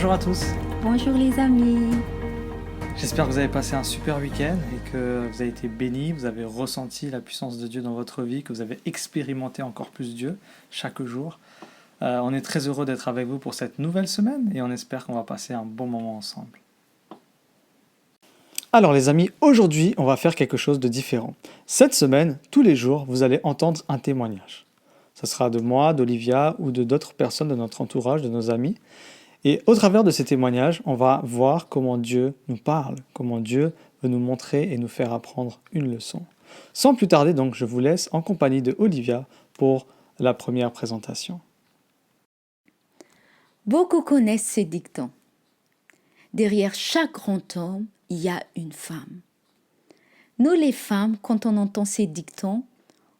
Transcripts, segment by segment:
Bonjour à tous, Bonjour les amis. j'espère que vous avez passé un super week-end et que vous avez été bénis, vous avez ressenti la puissance de Dieu dans votre vie, que vous avez expérimenté encore plus Dieu chaque jour. On est très heureux d'être avec vous pour cette nouvelle semaine et on espère qu'on va passer un bon moment ensemble. Alors les amis, aujourd'hui on va faire quelque chose de différent. Cette semaine, tous les jours, vous allez entendre un témoignage. Ce sera de moi, d'Olivia ou de d'autres personnes de notre entourage, de nos amis. Et au travers de ces témoignages, on va voir comment Dieu nous parle, comment Dieu veut nous montrer et nous faire apprendre une leçon. Sans plus tarder, donc, je vous laisse en compagnie de Olivia pour la première présentation. Beaucoup connaissent ce dicton. Derrière chaque grand homme, il y a une femme. Nous les femmes, quand on entend ces dictons,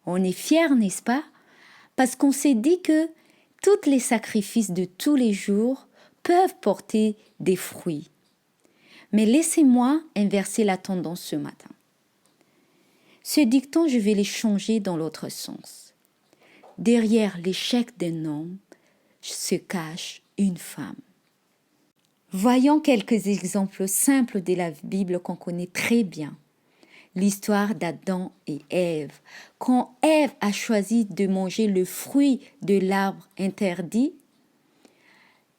on est fiers, n'est-ce pas? Parce qu'on s'est dit que tous les sacrifices de tous les jours peuvent porter des fruits. Mais laissez-moi inverser la tendance ce matin. Ce dicton, je vais les changer dans l'autre sens. Derrière l'échec d'un homme se cache une femme. Voyons quelques exemples simples de la Bible qu'on connaît très bien. L'histoire d'Adam et Ève. Quand Ève a choisi de manger le fruit de l'arbre interdit,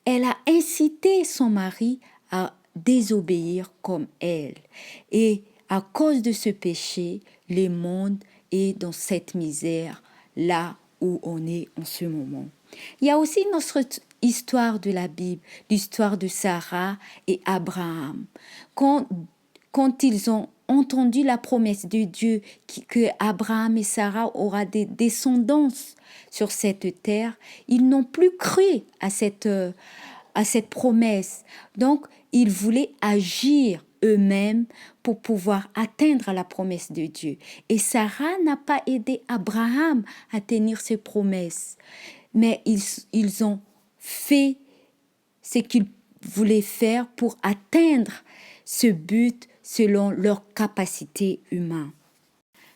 elle a incité son mari à désobéir comme elle. Et à cause de ce péché, le monde est dans cette misère là où on est en ce moment. Il y a aussi notre histoire de la Bible, l'histoire de Sarah et Abraham. Quand ils ont entendu la promesse de Dieu que Abraham et Sarah aura des descendances sur cette terre, ils n'ont plus cru à cette promesse. Donc, ils voulaient agir eux-mêmes pour pouvoir atteindre la promesse de Dieu. Et Sarah n'a pas aidé Abraham à tenir ses promesses. Mais ils ont fait ce qu'ils voulaient faire pour atteindre ce but selon leur capacité humaine.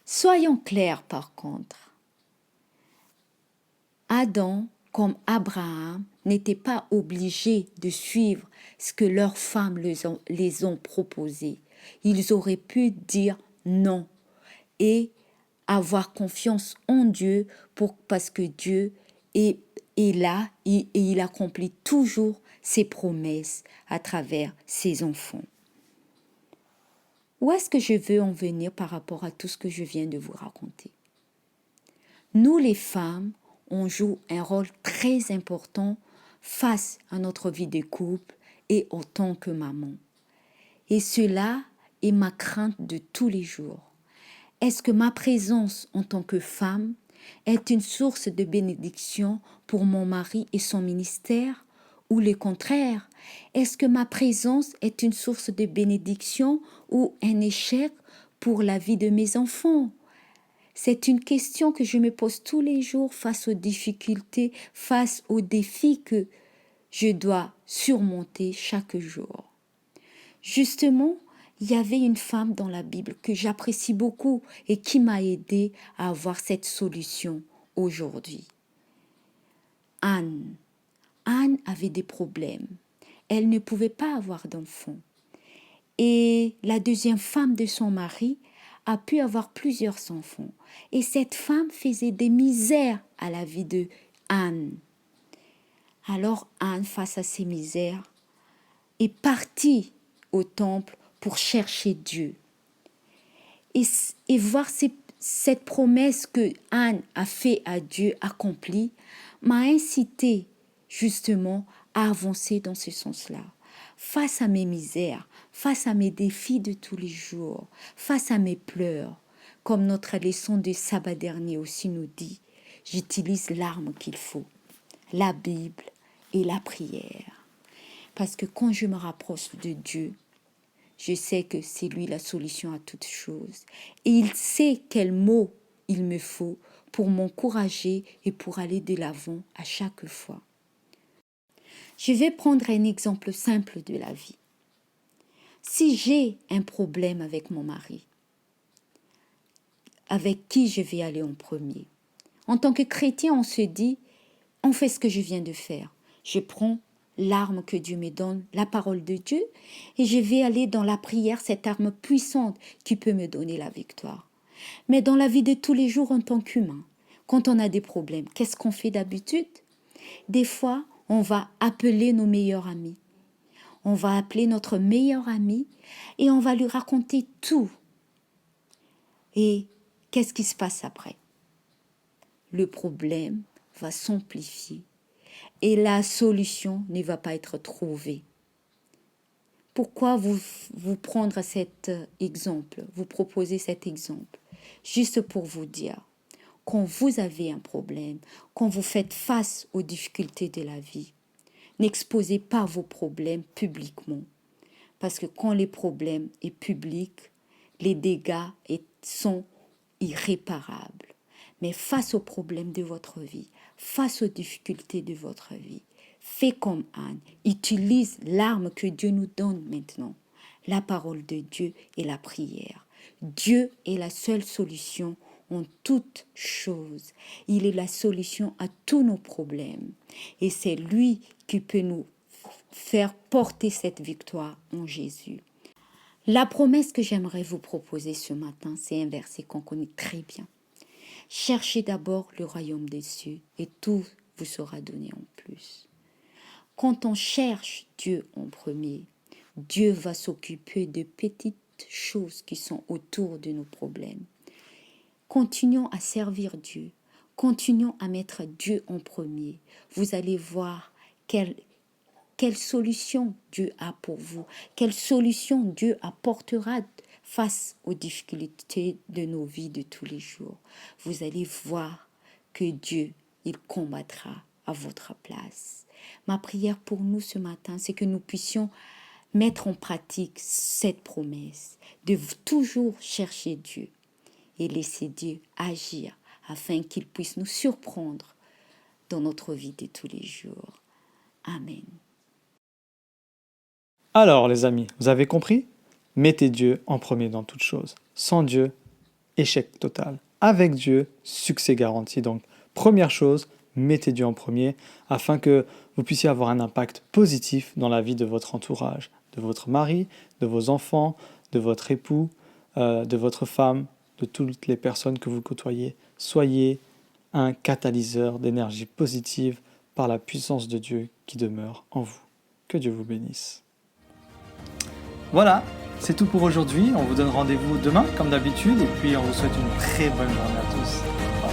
Soyons clairs par contre. Adam, comme Abraham, n'étaient pas obligés de suivre ce que leurs femmes les ont proposé. Ils auraient pu dire non et avoir confiance en Dieu parce que Dieu est là et il accomplit toujours ses promesses à travers ses enfants. Où est-ce que je veux en venir par rapport à tout ce que je viens de vous raconter? Nous les femmes, on joue un rôle très important face à notre vie de couple et en tant que maman. Et cela est ma crainte de tous les jours. Est-ce que ma présence en tant que femme est une source de bénédiction pour mon mari et son ministère ou le contraire? Est-ce que ma présence est une source de bénédiction ou un échec pour la vie de mes enfants? C'est une question que je me pose tous les jours face aux difficultés, face aux défis que je dois surmonter chaque jour. Justement, il y avait une femme dans la Bible que j'apprécie beaucoup et qui m'a aidé à avoir cette solution aujourd'hui. Anne. Anne avait des problèmes. Elle ne pouvait pas avoir d'enfant. Et la deuxième femme de son mari a pu avoir plusieurs enfants. Et cette femme faisait des misères à la vie de Anne. Alors Anne, face à ces misères, est partie au temple pour chercher Dieu. Et voir cette promesse que Anne a fait à Dieu accomplie m'a incité justement à avancer dans ce sens-là. Face à mes misères, face à mes défis de tous les jours, face à mes pleurs, comme notre leçon du sabbat dernier aussi nous dit, j'utilise l'arme qu'il faut, la Bible et la prière. Parce que quand je me rapproche de Dieu, je sais que c'est lui la solution à toutes choses. Et il sait quels mots il me faut pour m'encourager et pour aller de l'avant à chaque fois. Je vais prendre un exemple simple de la vie. Si j'ai un problème avec mon mari, avec qui je vais aller en premier? En tant que chrétien, on se dit, on fait ce que je viens de faire. Je prends l'arme que Dieu me donne, la parole de Dieu, et je vais aller dans la prière, cette arme puissante qui peut me donner la victoire. Mais dans la vie de tous les jours en tant qu'humain, quand on a des problèmes, qu'est-ce qu'on fait d'habitude? Des fois, on va appeler nos meilleurs amis. On va appeler notre meilleur ami et on va lui raconter tout. Et qu'est-ce qui se passe après? Le problème va s'amplifier et la solution ne va pas être trouvée. Pourquoi vous prendre cet exemple, vous proposer cet exemple? Juste pour vous dire, quand vous avez un problème, quand vous faites face aux difficultés de la vie, n'exposez pas vos problèmes publiquement. Parce que quand les problèmes sont publics, les dégâts sont irréparables. Mais face aux problèmes de votre vie, face aux difficultés de votre vie, faites comme Anne. Utilise l'arme que Dieu nous donne maintenant, la parole de Dieu et la prière. Dieu est la seule solution en toutes choses. Il est la solution à tous nos problèmes. Et c'est lui qui peut nous faire porter cette victoire en Jésus. La promesse que j'aimerais vous proposer ce matin, c'est un verset qu'on connaît très bien. Cherchez d'abord le royaume des cieux et tout vous sera donné en plus. Quand on cherche Dieu en premier, Dieu va s'occuper de petites choses qui sont autour de nos problèmes. Continuons à servir Dieu. Continuons à mettre Dieu en premier. Vous allez voir quelle solution Dieu a pour vous, quelle solution Dieu apportera face aux difficultés de nos vies de tous les jours. Vous allez voir que Dieu, il combattra à votre place. Ma prière pour nous ce matin, c'est que nous puissions mettre en pratique cette promesse, de toujours chercher Dieu et laisser Dieu agir afin qu'il puisse nous surprendre dans notre vie de tous les jours. Amen. Alors les amis, vous avez compris? Mettez Dieu en premier dans toute chose. Sans Dieu, échec total. Avec Dieu, succès garanti. Donc, première chose, mettez Dieu en premier afin que vous puissiez avoir un impact positif dans la vie de votre entourage, de votre mari, de vos enfants, de votre époux, de votre femme, de toutes les personnes que vous côtoyez. Soyez un catalyseur d'énergie positive par la puissance de Dieu qui demeure en vous. Que Dieu vous bénisse. Voilà, c'est tout pour aujourd'hui. On vous donne rendez-vous demain, comme d'habitude, et puis on vous souhaite une très bonne journée à tous.